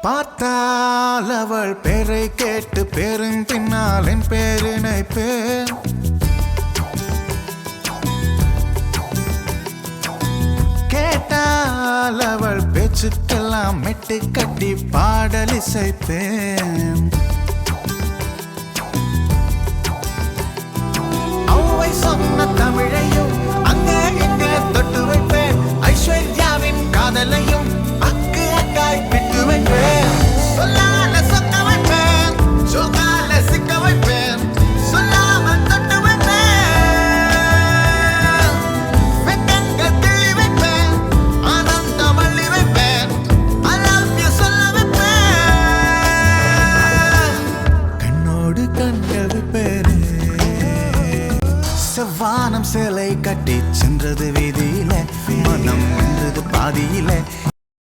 பார்த்தால் அவள் பேரை கேட்டு பேரும் பின்னால் என் பேரினைப்பேன். கேட்டால் அவள் பேச்சுக்கெல்லாம் மெட்டு கட்டி பாடல் இசைப்பேன். அவை சொன்ன தமிழையும் அங்கே இங்கே தொட்டு வைப்பேன். ஐஸ்வர்யாவின் காதலையும் அக்கு அக்காய் விட்டு வைப்பேன். சொல்லால சொக்க வைப்பேன், சொல்லால சிக்க வைப்பேன், சொல்லாம தொட்டு வைப்பேன். வெக்கங்கள் கிள்ளி வைப்பேன், ஆனந்தம் அள்ளி வைப்பேன், I love you சொல்ல வைப்பேன். கண்ணோடு கண்கள் வைப்பேன். செவ்வானம் சேலை கட்டி சென்றது வீதியில, மனம் நின்றது பாதியில.